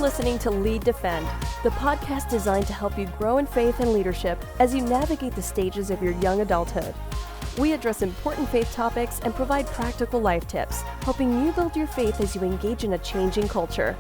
listening to Lead Defend, the podcast designed to help you grow in faith and leadership as you navigate the stages of your young adulthood. We address important faith topics and provide practical life tips, helping you build your faith as you engage in a changing culture.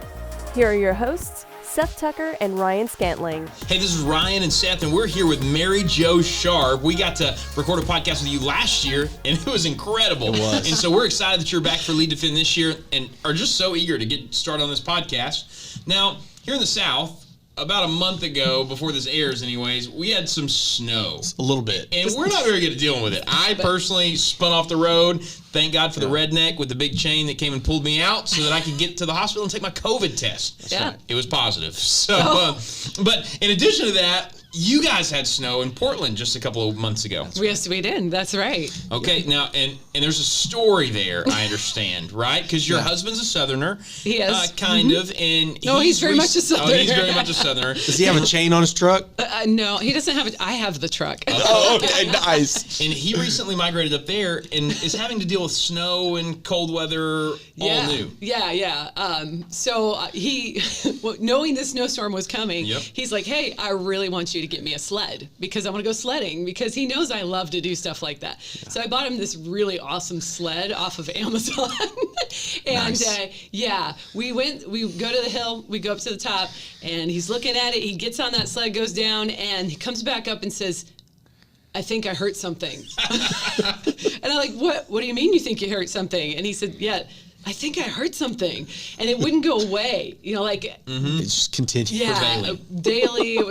Here are your hosts, Seth Tucker and Ryan Scantling. Hey, this is Ryan and Seth, and we're here with Mary Jo Sharp. We got to record a podcast with you last year, and it was incredible. It was. And so we're excited that you're back for Lead Defend this year and are just so eager to get started on this podcast. Now, here in the South, about a month ago, before this airs anyways, we had some snow. A little bit. And we're not very good at dealing with it. I personally spun off the road. Thank God for the redneck with the big chain that came and pulled me out so that I could get to the hospital and take my COVID test. Right. It was positive. So, but in addition to that, you guys had snow in Portland just a couple of months ago. Yes, we did. That's right. Okay, now, and there's a story there, I understand, right? Because your husband's a Southerner. He is. Kind of, and he's very much a Southerner. Oh, he's very much a Southerner. Does he have a chain on his truck? No, he doesn't have it. I have the truck. Oh, okay, nice. And he recently migrated up there and is having to deal with snow and cold weather all new. Yeah. So he, knowing this snowstorm was coming, he's like, hey, I really want you to get me a sled because I want to go sledding because he knows I love to do stuff like that. Yeah. So I bought him this really awesome sled off of Amazon. And we go to the hill, we go up to the top, and he's looking at it. He gets on that sled, goes down, and he comes back up and says, I think I hurt something. And I'm like, what do you mean you think you hurt something? And he said, yeah, I think I heard something, and it wouldn't go away. You know, like it just continued. Yeah, daily. It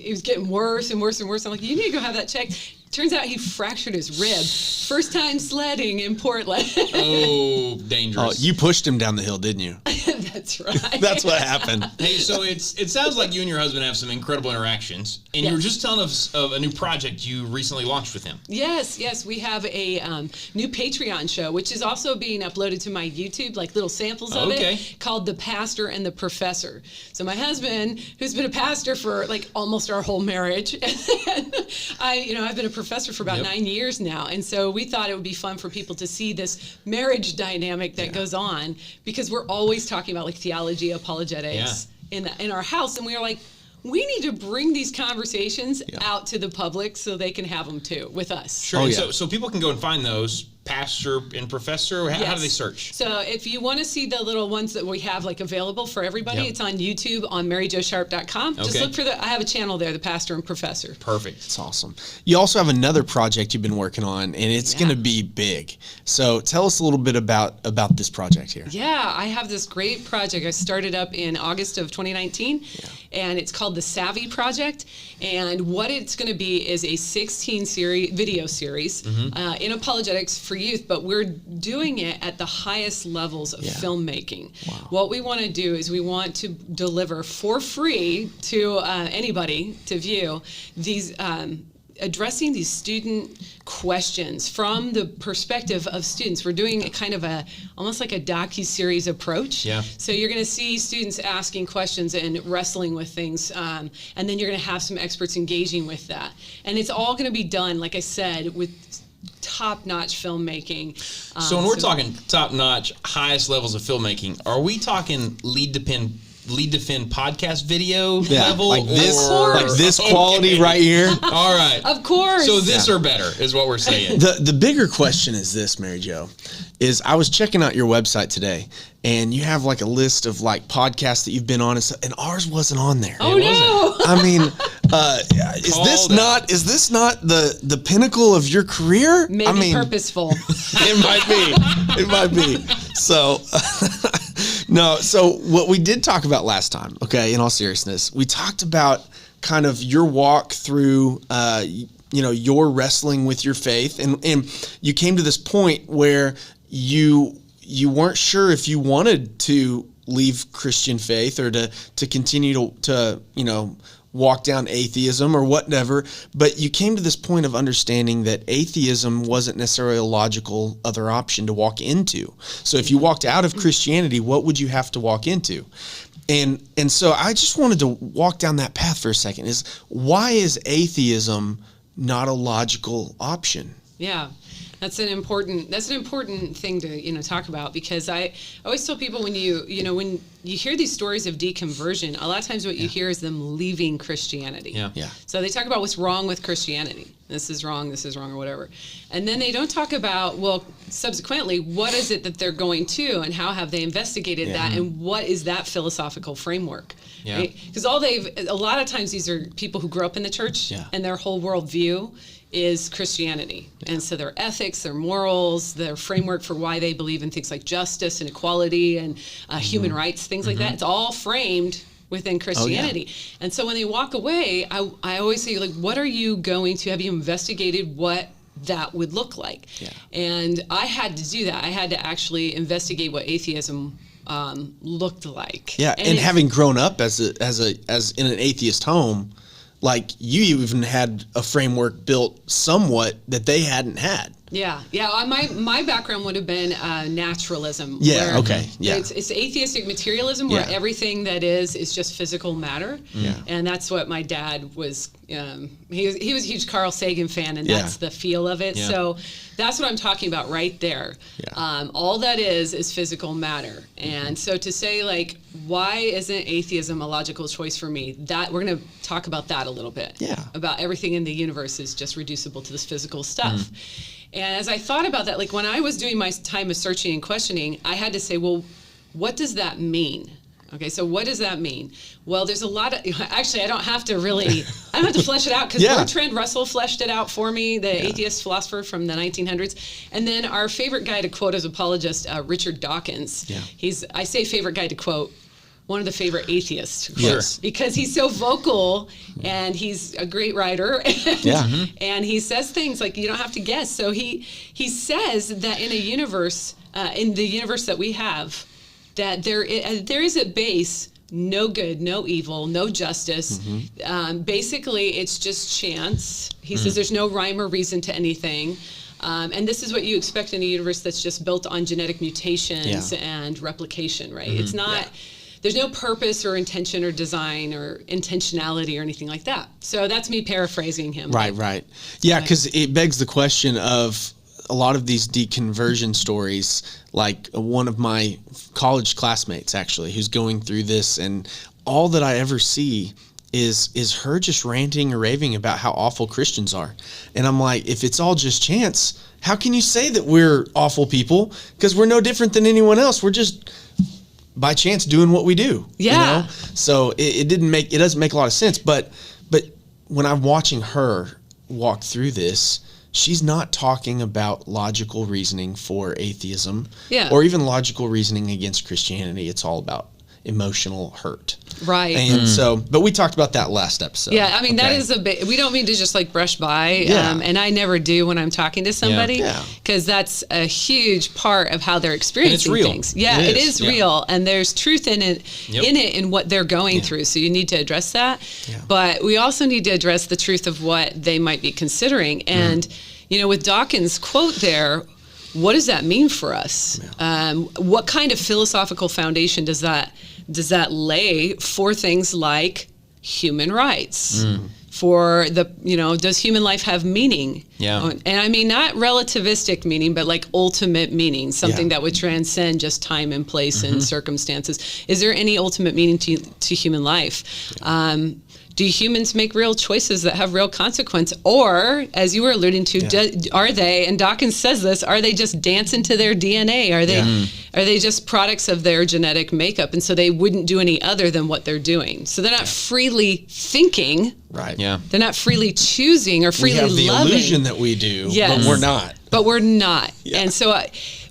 was getting worse and worse and worse. I'm like, you need to go have that checked. Turns out he fractured his rib. First time sledding in Portland. Oh, dangerous. Oh, you pushed him down the hill, didn't you? That's right. That's what happened. Hey, so it sounds like you and your husband have some incredible interactions, and you were just telling us of a new project you recently launched with him. Yes. We have a new Patreon show, which is also being uploaded to my YouTube, like little samples of it, called The Pastor and the Professor. So my husband, who's been a pastor for like almost our whole marriage, and I've been a professor for about 9 years now, and so we thought it would be fun for people to see this marriage dynamic that goes on because we're always talking about like theology, apologetics in our house, and we were like, we need to bring these conversations out to the public so they can have them too with us. Sure. So people can go and find those. Pastor and Professor, how do they search? So if you want to see the little ones that we have like available for everybody, it's on YouTube on maryjosharp.com. Just look for I have a channel there, The Pastor and Professor. Perfect. It's awesome. You also have another project you've been working on, and it's going to be big. So tell us a little bit about this project here. Yeah, I have this great project. I started up in August of 2019, and it's called the Savvy Project. And what it's going to be is a 16 video series in apologetics for youth, but we're doing it at the highest levels of filmmaking. Wow. What we want to do is we want to deliver for free to anybody to view these addressing these student questions from the perspective of students. We're doing a kind of almost like a docu-series approach. Yeah. So you're going to see students asking questions and wrestling with things, and then you're going to have some experts engaging with that. And it's all going to be done, like I said, with top-notch filmmaking. So when we're talking top-notch, highest levels of filmmaking, are we talking Lead Defend podcast video level? Like this quality right here? All right. Of course. So this or better is what we're saying. The bigger question is this, Mary Jo, is I was checking out your website today, and you have like a list of like podcasts that you've been on, and ours wasn't on there. Oh, no. I mean, is this not the pinnacle of your career? Maybe purposeful. It might be. So, no. So what we did talk about last time, okay, in all seriousness, we talked about kind of your walk through, your wrestling with your faith, and you came to this point where you weren't sure if you wanted to leave Christian faith or to continue to walk down atheism or whatever, but you came to this point of understanding that atheism wasn't necessarily a logical other option to walk into. So if you walked out of Christianity, what would you have to walk into? And so I just wanted to walk down that path for a second. Why is atheism not a logical option? Yeah. That's an important thing to talk about, because I always tell people when you hear these stories of deconversion, a lot of times what you hear is them leaving Christianity. Yeah. So they talk about what's wrong with Christianity. This is wrong, or whatever. And then they don't talk about, well, subsequently, what is it that they're going to, and how have they investigated that, and what is that philosophical framework? Yeah. Right? Because a lot of times these are people who grew up in the church, and their whole worldview is Christianity. And so their ethics, their morals, their framework for why they believe in things like justice and equality and human rights, things like that, it's all framed within Christianity. And so when they walk away, I always say, like, what are you going to, have you investigated what that would look like? And I had to do that. I had to actually investigate what atheism looked like. And having grown up as in an atheist home, like, you even had a framework built somewhat that they hadn't had. My background would have been naturalism. It's atheistic materialism, where everything that is just physical matter. And that's what my dad was. He was a huge Carl Sagan fan, and that's the feel of it. So that's what I'm talking about right there. All that is physical matter. And so to say, like, why isn't atheism a logical choice for me? That we're going to talk about that a little bit. About everything in the universe is just reducible to this physical stuff. And as I thought about that, like, when I was doing my time of searching and questioning, I had to say, well, what does that mean? Okay, so what does that mean? Well, there's a lot of, actually, I don't have to flesh it out, because Bertrand Russell fleshed it out for me, the atheist philosopher from the 1900s. And then our favorite guy to quote as apologist, Richard Dawkins. I say favorite guy to quote, one of the favorite atheists, because he's so vocal, and he's a great writer, and he says things like you don't have to guess. So he says that in the universe that we have, that there is at base no good, no evil, no justice. Basically, it's just chance. He says there's no rhyme or reason to anything. And this is what you expect in a universe that's just built on genetic mutations and replication, right? It's not. There's no purpose or intention or design or intentionality or anything like that. So that's me paraphrasing him. Right. Yeah, because it begs the question of a lot of these deconversion stories, like one of my college classmates, actually, who's going through this, and all that I ever see is her just ranting or raving about how awful Christians are. And I'm like, if it's all just chance, how can you say that we're awful people? Because we're no different than anyone else. We're just by chance doing what we do. You know? So it doesn't make a lot of sense. But when I'm watching her walk through this, she's not talking about logical reasoning for atheism or even logical reasoning against Christianity. It's all about emotional hurt. Right. And so, but we talked about that last episode. Yeah, I mean, that is a bit, we don't mean to just like brush by, and I never do when I'm talking to somebody, because that's a huge part of how they're experiencing things. Yeah, it is real, and there's truth in it, in what they're going through, so you need to address that. But we also need to address the truth of what they might be considering. And, with Dawkins' quote there, what does that mean for us? What kind of philosophical foundation does that lay for things like human rights? For does human life have meaning? And I mean, not relativistic meaning, but like ultimate meaning, something that would transcend just time and place and circumstances. Is there any ultimate meaning to human life? Do humans make real choices that have real consequence? Or, as you were alluding to, are they, and Dawkins says this, are they just dancing to their DNA? Are they just products of their genetic makeup? And so they wouldn't do any other than what they're doing. So they're not freely thinking. Right. They're not freely choosing or freely loving. We have the illusion that we do, but we're not. But we're not. And so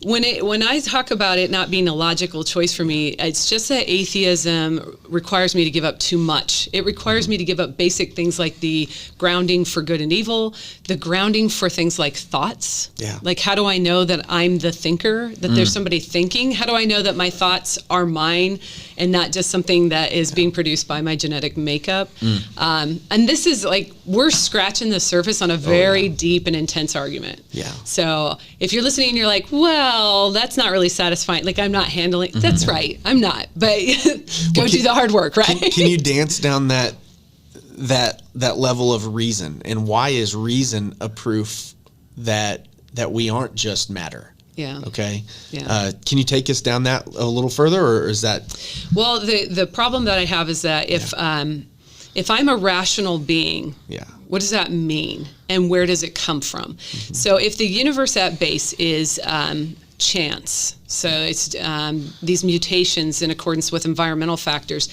when I talk about it not being a logical choice for me, it's just that atheism requires me to give up too much. It requires me to give up basic things like the grounding for good and evil, the grounding for things like thoughts. Like, how do I know that I'm the thinker, that there's somebody thinking? How do I know that my thoughts are mine and not just something that is being produced by my genetic makeup? And this is like, we're scratching the surface on a very deep and intense argument. So if you're listening and you're like, well, that's not really satisfying, like I'm not handling, that's right, I'm not, but go do the hard work, right? Can you dance down that level of reason? And why is reason a proof that that we aren't just matter. Yeah. Okay. Yeah. Can you take us down that a little further, or is that? Well, the problem that I have is that if I'm a rational being, what does that mean, and where does it come from? Mm-hmm. So if the universe at base is chance, so it's these mutations in accordance with environmental factors,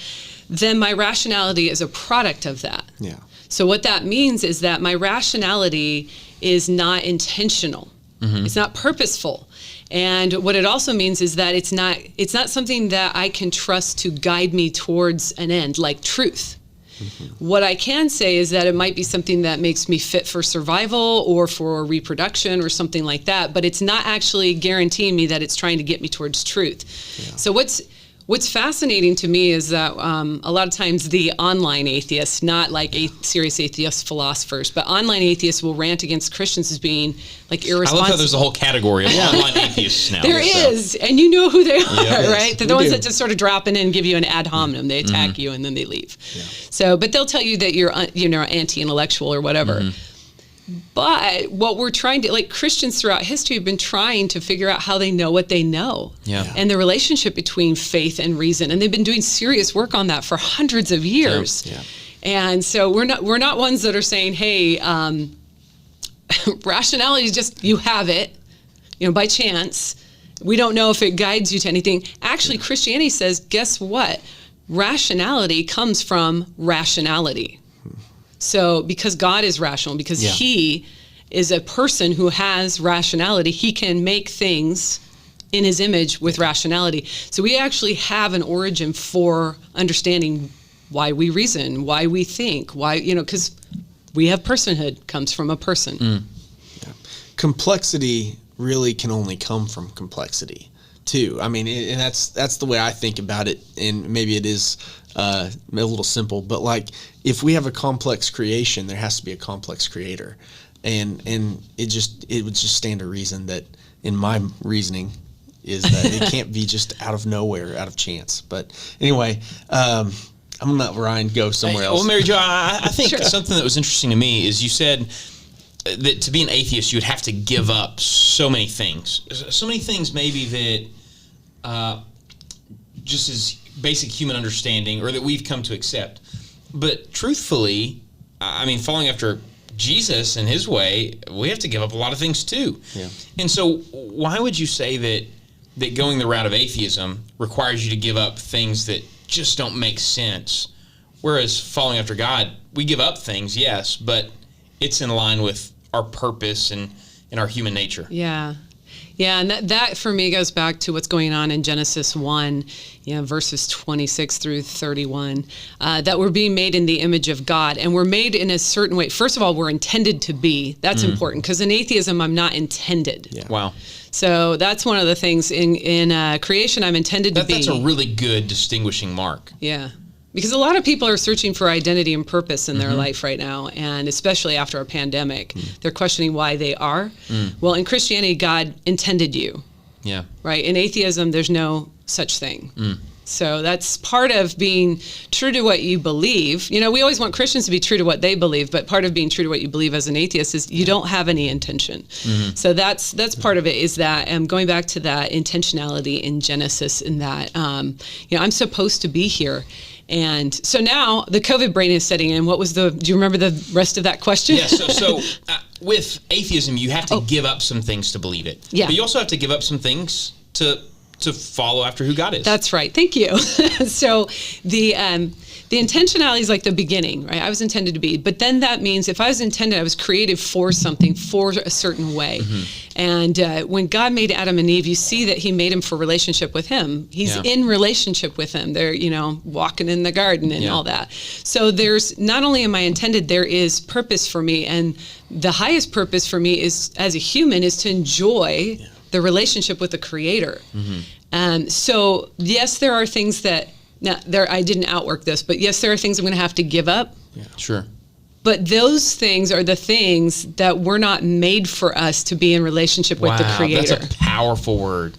then my rationality is a product of that. Yeah. So what that means is that my rationality is not intentional. Mm-hmm. It's not purposeful. And what it also means is that it's not something that I can trust to guide me towards an end, like truth. Mm-hmm. What I can say is that it might be something that makes me fit for survival or for reproduction or something like that, but it's not actually guaranteeing me that it's trying to get me towards truth. Yeah. So what's fascinating to me is that a lot of times the online atheists, not like serious atheist philosophers, but online atheists will rant against Christians as being like irresponsible. I love how there's a whole category of online atheists now. There is, and you know who they are, yes, right? They're the ones that just sort of drop in and give you an ad hominem. They attack you and then they leave. Yeah. So, but they'll tell you that you're anti-intellectual or whatever. Mm-hmm. But what we're trying to, like Christians throughout history have been trying to figure out how they know what they know. Yeah. And the relationship between faith and reason. And they've been doing serious work on that for hundreds of years. Yeah. And so we're not ones that are saying, hey, rationality is just, you have it, by chance. We don't know if it guides you to anything. Actually, Christianity says, guess what? Rationality comes from rationality. So because God is rational, because he is a person who has rationality, he can make things in his image with rationality. So we actually have an origin for understanding why we reason, why we think, why, because we have personhood, comes from a person. Mm. Yeah. Complexity really can only come from complexity too. I mean, and that's the way I think about it, and maybe it is a little simple, but like if we have a complex creation, there has to be a complex creator, and it would just stand to reason that, in my reasoning, is that it can't be just out of nowhere, out of chance. But anyway, I'm gonna let Ryan go somewhere else. Well, Mary Jo, I think something that was interesting to me is you said that to be an atheist, you would have to give up so many things maybe that just as basic human understanding, or that we've come to accept. But truthfully, I mean, following after Jesus and his way, we have to give up a lot of things too. Yeah. And so why would you say that going the route of atheism requires you to give up things that just don't make sense? Whereas following after God, we give up things, yes, but it's in line with our purpose and our human nature. Yeah. Yeah, and that for me goes back to what's going on in Genesis 1, verses 26 through 31, that we're being made in the image of God, and we're made in a certain way. First of all, we're intended to be. That's important, because in atheism, I'm not intended. Yeah. Wow. So that's one of the things in creation I'm intended to be. That's a really good distinguishing mark. Yeah. Because a lot of people are searching for identity and purpose in their life right now, and especially after a pandemic, they're questioning why they are. Well, in Christianity, God intended you. Yeah. Right? In atheism, there's no such thing. So that's part of being true to what you believe. We always want Christians to be true to what they believe, but part of being true to what you believe as an atheist is you don't have any intention. So that's part of it, is that going back to that intentionality in Genesis, in that I'm supposed to be here. And so now the COVID brain is setting in. Do you remember the rest of that question? Yeah, so with atheism, you have to give up some things to believe it. Yeah. But you also have to give up some things to follow after who God is. That's right. Thank you. So the intentionality is like the beginning, right? I was intended to be. But then that means if I was intended, I was created for something, for a certain way. And when God made Adam and Eve, you see that he made him for relationship with him. He's in relationship with him. They're, walking in the garden and all that. So there's, not only am I intended, there is purpose for me. And the highest purpose for me is, as a human, is to enjoy the relationship with the Creator. So yes, there are things that, I didn't outwork this, but yes, there are things I'm going to have to give up. Yeah, sure. But those things are the things that were not made for us to be in relationship with the Creator. That's a powerful word.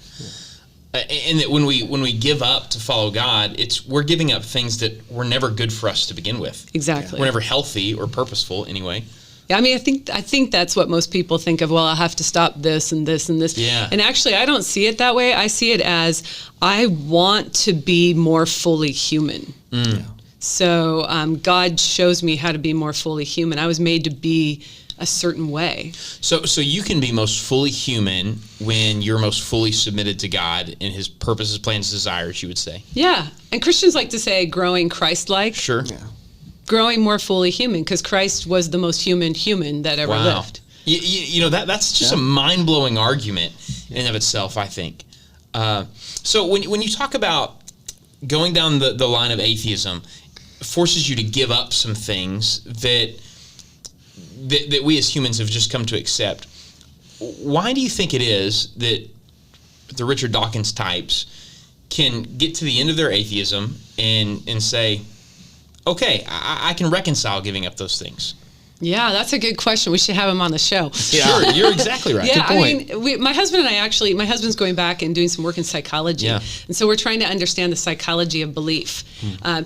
And that when we give up to follow God, we're giving up things that were never good for us to begin with. Exactly. We're never healthy or purposeful anyway. Yeah, I mean, I think that's what most people think of. Well, I have to stop this and this and this. Yeah. And actually, I don't see it that way. I see it as I want to be more fully human. So God shows me how to be more fully human. I was made to be a certain way. So you can be most fully human when you're most fully submitted to God and his purposes, plans, desires, you would say. Yeah. And Christians like to say growing Christ-like. Sure. Yeah. Growing more fully human, because Christ was the most human that ever lived. You know, that's just a mind-blowing argument in and of itself, I think. So when you talk about going down the line of atheism, forces you to give up some things that we as humans have just come to accept. Why do you think it is that the Richard Dawkins types can get to the end of their atheism and say, okay, I can reconcile giving up those things? Yeah, that's a good question. We should have him on the show. Sure, you're exactly right. Yeah, Good point. I mean, my husband and I my husband's going back and doing some work in psychology. Yeah. And so we're trying to understand the psychology of belief.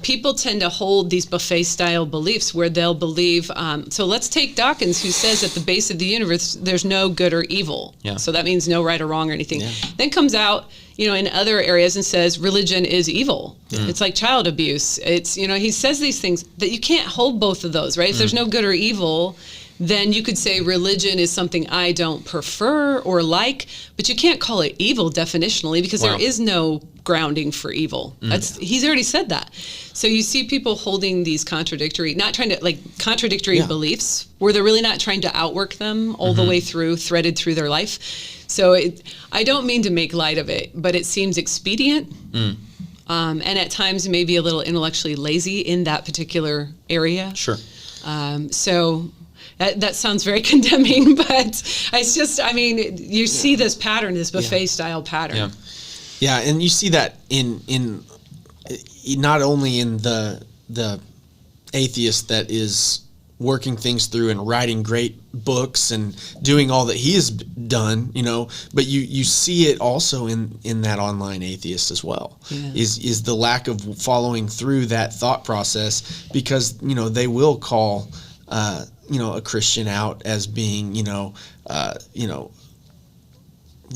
People tend to hold these buffet-style beliefs where they'll believe, so let's take Dawkins, who says at the base of the universe, there's no good or evil. Yeah. So that means no right or wrong or anything. Yeah. Then comes out, in other areas and says religion is evil. It's like child abuse. It's, he says these things that you can't hold both of those, right? If there's no good or evil, then you could say religion is something I don't prefer or like, but you can't call it evil definitionally because there is no grounding for evil. He's already said that. So you see people holding these contradictory beliefs where they're really not trying to outwork them all the way through, threaded through their life. So I don't mean to make light of it, but it seems expedient. And at times maybe a little intellectually lazy in that particular area. Sure. So that sounds very condemning, but it's just, you see this pattern, this buffet-style pattern. Yeah. Yeah, and you see that in not only in the atheist that is working things through and writing great books and doing all that he has done, but you see it also in that online atheist as well. Yeah. Is the lack of following through that thought process, because they will call a Christian out as being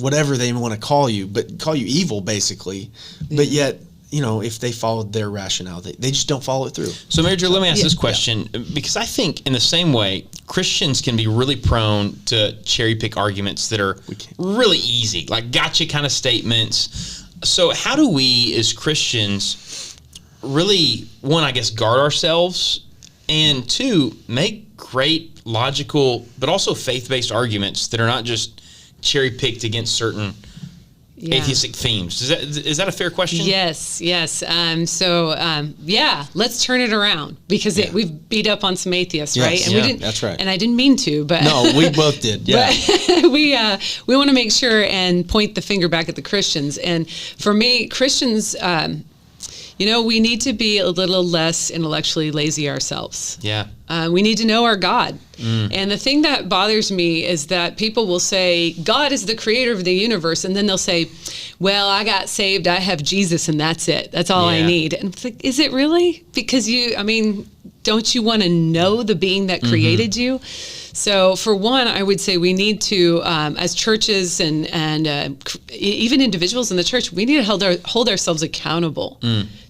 whatever they want to call you, but call you evil basically. But yet, if they followed their rationale, they just don't follow it through. So, Mary Jo, let me ask this question, because I think in the same way, Christians can be really prone to cherry pick arguments that are really easy, like gotcha kind of statements. So how do we as Christians really, one, I guess, guard ourselves, and two, make great logical but also faith-based arguments that are not just cherry picked against certain atheistic themes? Is that a fair question? Yes. Let's turn it around, because we've beat up on some atheists, right? And we didn't. That's right. And I didn't mean to, but no, we both did. Yeah. But we want to make sure and point the finger back at the Christians. And for me, Christians, we need to be a little less intellectually lazy ourselves. Yeah. We need to know our God. And the thing that bothers me is that people will say, God is the creator of the universe. And then they'll say, well, I got saved. I have Jesus and that's it. That's all I need. And it's like, is it really? Because don't you want to know the being that created you? So for one, I would say we need to, as churches and even individuals in the church, we need to hold ourselves accountable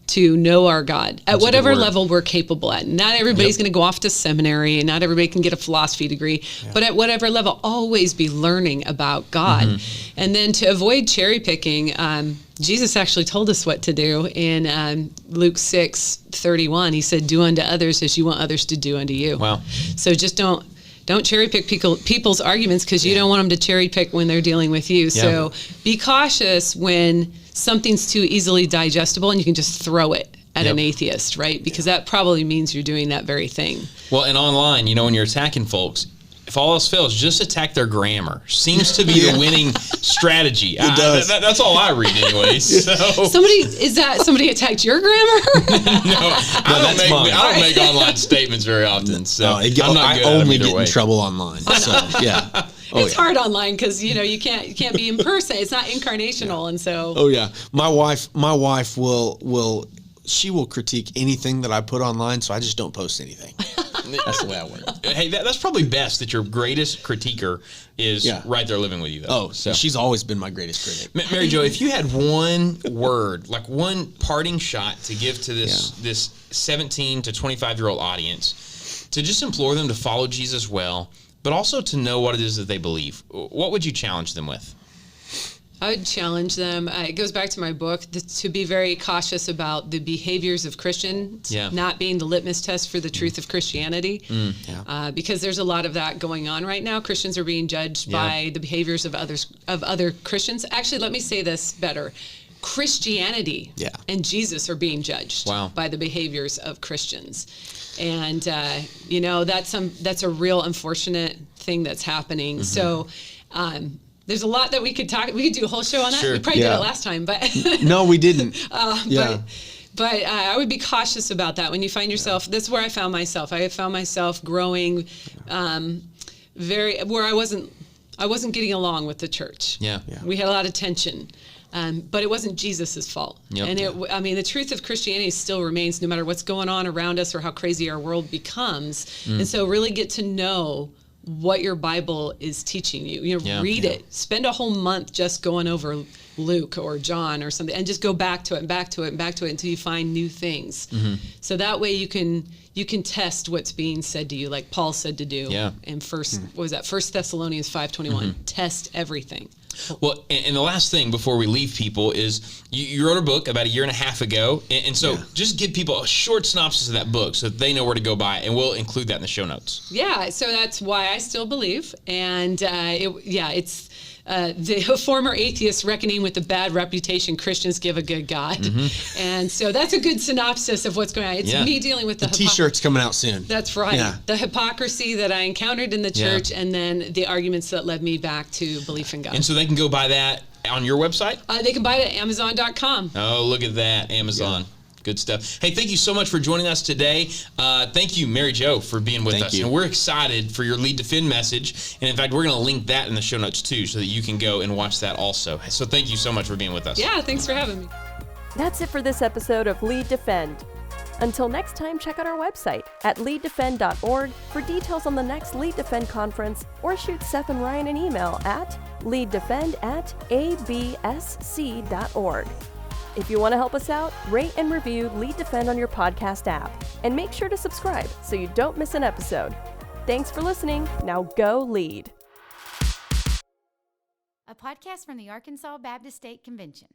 to know our God at whatever level we're capable at. Not everybody's going to go off to seminary, and not everybody can get a philosophy degree, but at whatever level, always be learning about God. And then to avoid cherry picking, Jesus actually told us what to do in Luke 6:31. He said, do unto others as you want others to do unto you. Wow. So just don't cherry pick people's arguments, because you don't want them to cherry pick when they're dealing with you. So be cautious when something's too easily digestible and you can just throw it at an atheist, right? Because that probably means you're doing that very thing. Well, and online, when you're attacking folks, if all else fails, just attack their grammar. Seems to be the winning strategy. It does. That's all I read anyways. So. Somebody attacked your grammar? I don't make online statements very often. So I'm not good I only either get way. in trouble online. So yeah. It's hard online because you can't be in person. It's not incarnational, and so. Oh yeah, my wife will she will critique anything that I put online, so I just don't post anything. That's the way I work. Hey, that's probably best that your greatest critiquer is right there living with you, though. Oh, so she's always been my greatest critic. Mary Jo, if you had one word, like one parting shot to give to this 17 to 25-year-old audience, to just implore them to follow Jesus well, but also to know what it is that they believe, what would you challenge them with? I would challenge them. It goes back to my book to be very cautious about the behaviors of Christians not being the litmus test for the truth of Christianity. Because there's a lot of that going on right now. Christians are being judged by the behaviors of other Christians. Actually, let me say this better. Christianity and Jesus are being judged by the behaviors of Christians. And that's a real unfortunate thing that's happening. So there's a lot that we could do a whole show on that. We probably did it last time, but no, we didn't. But I would be cautious about that when you find yourself. That's where I found myself. I found myself growing where I wasn't getting along with the church. We had a lot of tension. But it wasn't Jesus's fault. And the truth of Christianity still remains no matter what's going on around us or how crazy our world becomes. And so really get to know what your Bible is teaching you. Read it. Spend a whole month just going over Luke or John or something, and just go back to it and back to it and back to it until you find new things. So that way you can test what's being said to you, like Paul said to do in First Thessalonians 5:21. Test everything. Well, and the last thing before we leave people is you wrote a book about a year and a half ago, and so just give people a short synopsis of that book so that they know where to go buy it, and we'll include that in the show notes. Yeah, so that's Why I Still Believe, and it's the former atheists reckoning with the bad reputation Christians give a good God. And so that's a good synopsis of what's going on. It's me dealing with the T-shirt's coming out soon. That's right. The hypocrisy that I encountered in the church, and then the arguments that led me back to belief in God. And so they can go buy that on your website? They can buy it at Amazon.com. Oh, look at that. Amazon. Good stuff. Hey, thank you so much for joining us today. Thank you, Mary Jo, for being with us. And we're excited for your Lead Defend message. And in fact, we're going to link that in the show notes too, so that you can go and watch that also. So thank you so much for being with us. Yeah, thanks for having me. That's it for this episode of Lead Defend. Until next time, check out our website at leaddefend.org for details on the next Lead Defend conference, or shoot Seth and Ryan an email at leaddefend@absc.org. If you want to help us out, rate and review Lead Defend on your podcast app, and make sure to subscribe so you don't miss an episode. Thanks for listening. Now go lead. A podcast from the Arkansas Baptist State Convention.